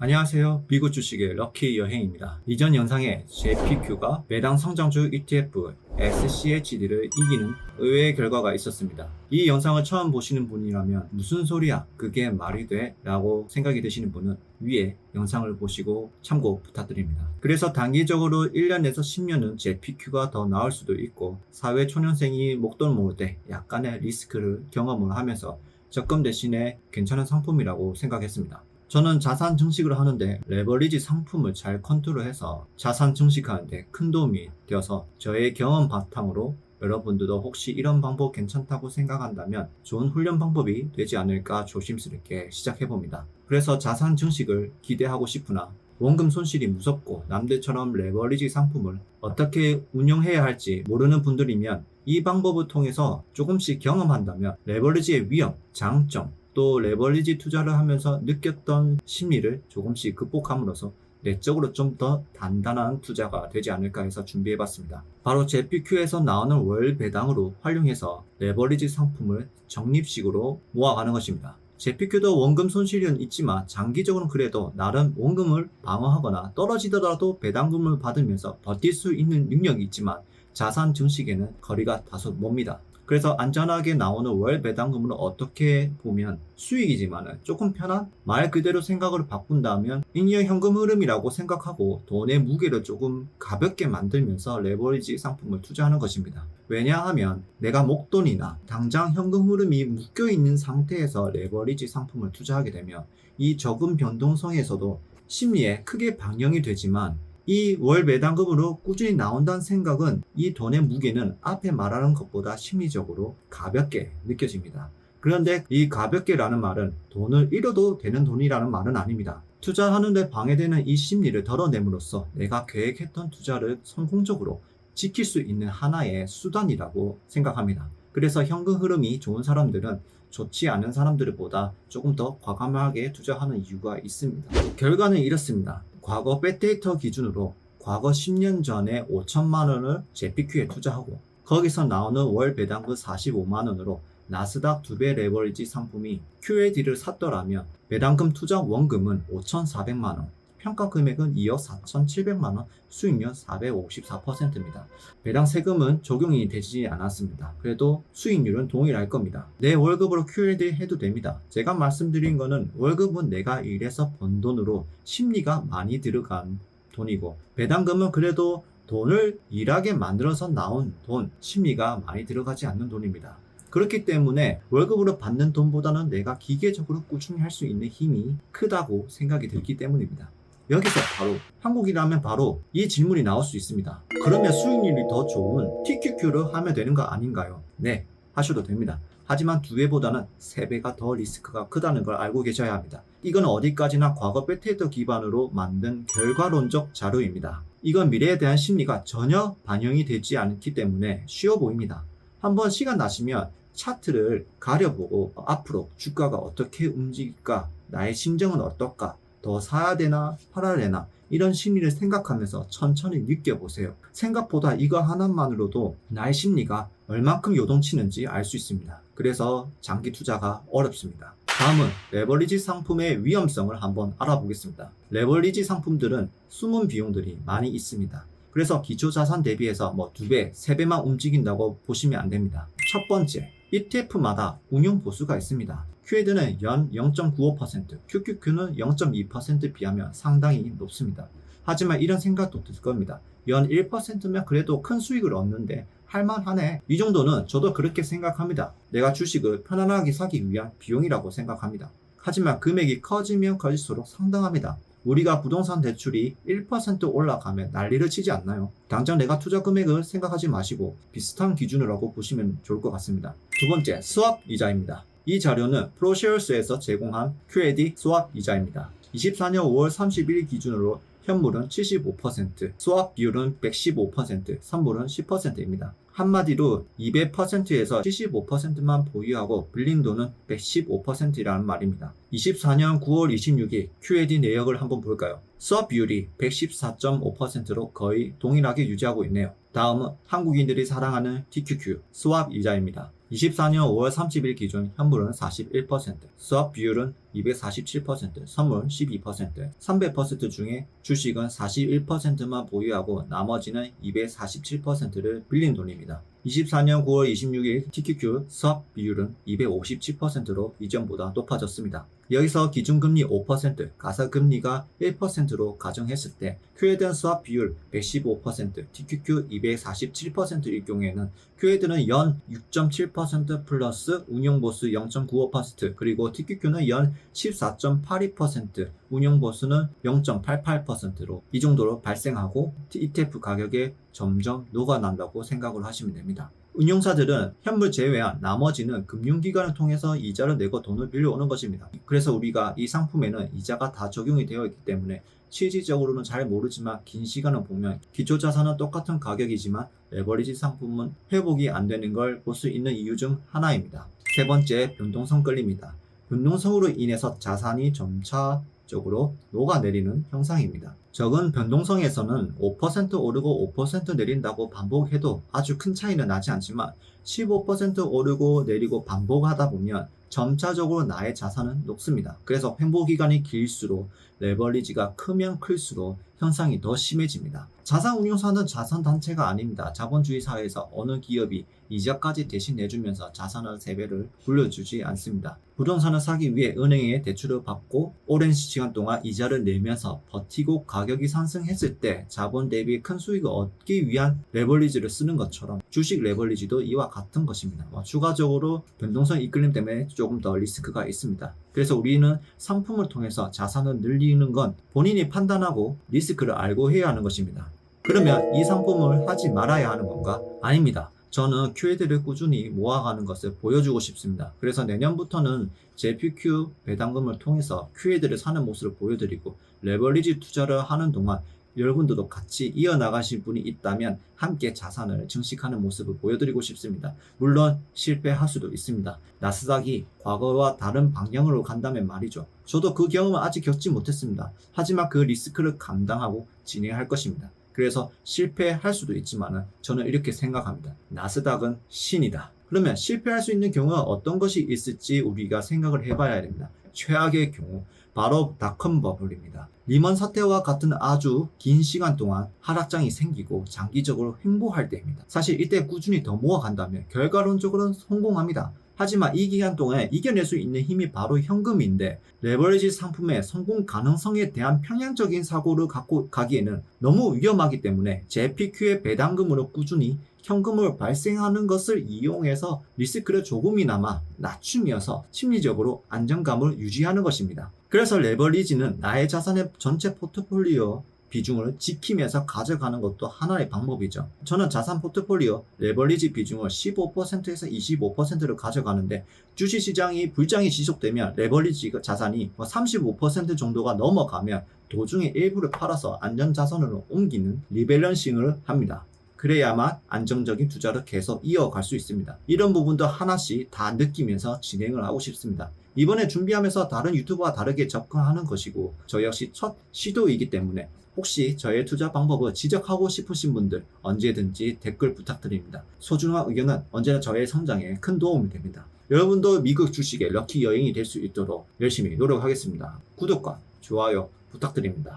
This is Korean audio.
안녕하세요. 미국 주식의 럭키 여행입니다. 이전 영상에 JPQ가 매당 성장주 ETF SCHD를 이기는 의외의 결과가 있었습니다. 이 영상을 처음 보시는 분이라면 무슨 소리야? 그게 말이 돼? 라고 생각이 드시는 분은 위에 영상을 보시고 참고 부탁드립니다. 그래서 단기적으로 1년에서 10년은 JPQ가 더 나을 수도 있고 사회 초년생이 목돈 모을 때 약간의 리스크를 경험을 하면서 적금 대신에 괜찮은 상품이라고 생각했습니다. 저는 자산 증식을 하는데 레버리지 상품을 잘 컨트롤해서 자산 증식하는데 큰 도움이 되어서 저의 경험 바탕으로 여러분들도 혹시 이런 방법 괜찮다고 생각한다면 좋은 훈련 방법이 되지 않을까 조심스럽게 시작해봅니다. 그래서 자산 증식을 기대하고 싶으나 원금 손실이 무섭고 남들처럼 레버리지 상품을 어떻게 운영해야 할지 모르는 분들이면 이 방법을 통해서 조금씩 경험한다면 레버리지의 위험, 장점, 또 레버리지 투자를 하면서 느꼈던 심리를 조금씩 극복함으로써 내적으로 좀 더 단단한 투자가 되지 않을까 해서 준비해봤습니다. 바로 JPQ에서 나오는 월 배당으로 활용해서 레버리지 상품을 적립식으로 모아가는 것입니다. JPQ도 원금 손실은 있지만 장기적으로는 그래도 나름 원금을 방어하거나 떨어지더라도 배당금을 받으면서 버틸 수 있는 능력이 있지만 자산 증식에는 거리가 다소 멉니다. 그래서 안전하게 나오는 월 배당금으로 어떻게 보면 수익이지만 조금 편한 말 그대로 생각을 바꾼다면 잉여 현금 흐름이라고 생각하고 돈의 무게를 조금 가볍게 만들면서 레버리지 상품을 투자하는 것입니다. 왜냐하면 내가 목돈이나 당장 현금 흐름이 묶여있는 상태에서 레버리지 상품을 투자하게 되면 이 적은 변동성에서도 심리에 크게 반영이 되지만 이 월 배당금으로 꾸준히 나온다는 생각은 이 돈의 무게는 앞에 말하는 것보다 심리적으로 가볍게 느껴집니다. 그런데 이 가볍게라는 말은 돈을 잃어도 되는 돈이라는 말은 아닙니다. 투자하는데 방해되는 이 심리를 덜어냄으로써 내가 계획했던 투자를 성공적으로 지킬 수 있는 하나의 수단이라고 생각합니다. 그래서 현금 흐름이 좋은 사람들은 좋지 않은 사람들보다 조금 더 과감하게 투자하는 이유가 있습니다. 결과는 이렇습니다. 과거 백데이터 기준으로 과거 10년 전에 5천만 원을 JPQ에 투자하고 거기서 나오는 월 배당금 45만 원으로 나스닥 2배 레버리지 상품이 QAD를 샀더라면 배당금 투자 원금은 5,400만 원, 평가 금액은 2억 4,700만 원, 수익률 454%입니다. 배당 세금은 적용이 되지 않았습니다. 그래도 수익률은 동일할 겁니다. 내 월급으로 QAD 해도 됩니다. 제가 말씀드린 거는 월급은 내가 일해서 번 돈으로 심리가 많이 들어간 돈이고 배당금은 그래도 돈을 일하게 만들어서 나온 돈, 심리가 많이 들어가지 않는 돈입니다. 그렇기 때문에 월급으로 받는 돈보다는 내가 기계적으로 꾸준히 할 수 있는 힘이 크다고 생각이 들기 때문입니다. 여기서 바로 한국이라면 바로 이 질문이 나올 수 있습니다. 그러면 수익률이 더 좋은 TQQ를 하면 되는 거 아닌가요? 네, 하셔도 됩니다. 하지만 2배보다는 3배가 더 리스크가 크다는 걸 알고 계셔야 합니다. 이건 어디까지나 과거 백데이터 기반으로 만든 결과론적 자료입니다. 이건 미래에 대한 심리가 전혀 반영이 되지 않기 때문에 쉬워 보입니다. 한번 시간 나시면 차트를 가려보고 앞으로 주가가 어떻게 움직일까? 나의 심정은 어떨까? 더 사야 되나 팔아야 되나 이런 심리를 생각하면서 천천히 느껴보세요. 생각보다 이거 하나만으로도 나의 심리가 얼만큼 요동치는지 알 수 있습니다. 그래서 장기 투자가 어렵습니다. 다음은 레버리지 상품의 위험성을 한번 알아보겠습니다. 레버리지 상품들은 숨은 비용들이 많이 있습니다. 그래서 기초자산 대비해서 2배, 3배만 움직인다고 보시면 안 됩니다. 첫 번째, ETF마다 운용 보수가 있습니다. QAD는 연 0.95%, QQQ는 0.2% 비하면 상당히 높습니다. 하지만 이런 생각도 들 겁니다. 연 1%면 그래도 큰 수익을 얻는데 할만하네. 이 정도는 저도 그렇게 생각합니다. 내가 주식을 편안하게 사기 위한 비용이라고 생각합니다. 하지만 금액이 커지면 커질수록 상당합니다. 우리가 부동산 대출이 1% 올라가면 난리를 치지 않나요? 당장 내가 투자 금액을 생각하지 마시고 비슷한 기준으로 보시면 좋을 것 같습니다. 두 번째, 스왑 이자입니다. 이 자료는 프로쉐어스에서 제공한 QAD 스왑 이자입니다. 24년 5월 31일 기준으로 현물은 75%, 스왑 비율은 115%, 선물은 10%입니다. 한마디로 200%에서 75%만 보유하고 빌린 돈은 115%라는 말입니다. 24년 9월 26일 QAD 내역을 한번 볼까요? 스왑 비율이 114.5%로 거의 동일하게 유지하고 있네요. 다음은 한국인들이 사랑하는 TQQ 스왑 이자입니다. 24년 5월 30일 기준 현물은 41%, 스왑 비율은 247%, 선물 12%, 300% 중에 주식은 41%만 보유하고 나머지는 247%를 빌린 돈입니다. 24년 9월 26일 TQQ 수합 비율은 257%로 이전보다 높아졌습니다. 여기서 기준금리 5%, 가사금리가 1%로 가정했을 때 큐에 대한 수합 비율 115%, TQQ 247%일 경우에는 큐에드는 연 6.7% 플러스 운용보수 0.95% 그리고 TQQ는 연 14.82%, 운용보수는 0.88%로 이 정도로 발생하고 ETF 가격에 점점 녹아난다고 생각을 하시면 됩니다. 운용사들은 현물 제외한 나머지는 금융기관을 통해서 이자를 내고 돈을 빌려오는 것입니다. 그래서 우리가 이 상품에는 이자가 다 적용이 되어 있기 때문에 실질적으로는 잘 모르지만 긴 시간을 보면 기초자산은 똑같은 가격이지만 레버리지 상품은 회복이 안 되는 걸 볼 수 있는 이유 중 하나입니다. 세 번째, 변동성 끌림입니다. 변동성으로 인해서 자산이 점차적으로 녹아내리는 현상입니다. 적은 변동성에서는 5% 오르고 5% 내린다고 반복해도 아주 큰 차이는 나지 않지만 15% 오르고 내리고 반복하다 보면 점차적으로 나의 자산은 녹습니다. 그래서 횡보기간이 길수록 레버리지가 크면 클수록 현상이 더 심해집니다. 자산운용사는 자산단체가 아닙니다. 자본주의 사회에서 어느 기업이 이자까지 대신 내주면서 자산을 3배를 불려주지 않습니다. 부동산을 사기 위해 은행에 대출을 받고 오랜 시간 동안 이자를 내면서 버티고 가격이 상승했을 때 자본 대비 큰 수익을 얻기 위한 레버리지를 쓰는 것처럼 주식 레버리지도 이와 같은 것입니다. 추가적으로 변동성 이끌림 때문에 조금 더 리스크가 있습니다. 그래서 우리는 상품을 통해서 자산을 늘리는 건 본인이 판단하고 리스크를 알고 해야 하는 것입니다. 그러면 이 상품을 하지 말아야 하는 건가? 아닙니다. 저는 QA들을 꾸준히 모아가는 것을 보여주고 싶습니다. 그래서 내년부터는 JPQ 배당금을 통해서 QA들을 사는 모습을 보여드리고 레버리지 투자를 하는 동안 여러분들도 같이 이어나가실 분이 있다면 함께 자산을 증식하는 모습을 보여드리고 싶습니다. 물론 실패할 수도 있습니다. 나스닥이 과거와 다른 방향으로 간다면 말이죠. 저도 그 경험을 아직 겪지 못했습니다. 하지만 그 리스크를 감당하고 진행할 것입니다. 그래서 실패할 수도 있지만 저는 이렇게 생각합니다. 나스닥은 신이다. 그러면 실패할 수 있는 경우가 어떤 것이 있을지 우리가 생각을 해봐야 됩니다. 최악의 경우 바로 닷컴 버블입니다. 리먼 사태와 같은 아주 긴 시간 동안 하락장이 생기고 장기적으로 횡보할 때입니다. 사실 이때 꾸준히 더 모아간다면 결과론적으로는 성공합니다. 하지만 이 기간 동안에 이겨낼 수 있는 힘이 바로 현금인데 레버리지 상품의 성공 가능성에 대한 편향적인 사고를 갖고 가기에는 너무 위험하기 때문에 JPQ의 배당금으로 꾸준히 현금을 발생하는 것을 이용해서 리스크를 조금이나마 낮추면서 심리적으로 안정감을 유지하는 것입니다. 그래서 레버리지는 나의 자산의 전체 포트폴리오 비중을 지키면서 가져가는 것도 하나의 방법이죠. 저는 자산 포트폴리오 레버리지 비중을 15%에서 25%를 가져가는데 주식시장이 불장이 지속되면 레버리지 자산이 35% 정도가 넘어가면 도중에 일부를 팔아서 안전자산으로 옮기는 리밸런싱을 합니다. 그래야만 안정적인 투자를 계속 이어갈 수 있습니다. 이런 부분도 하나씩 다 느끼면서 진행을 하고 싶습니다. 이번에 준비하면서 다른 유튜버와 다르게 접근하는 것이고 저 역시 첫 시도이기 때문에 혹시 저의 투자 방법을 지적하고 싶으신 분들 언제든지 댓글 부탁드립니다. 소중한 의견은 언제나 저의 성장에 큰 도움이 됩니다. 여러분도 미국 주식의 럭키 여행이 될 수 있도록 열심히 노력하겠습니다. 구독과 좋아요 부탁드립니다.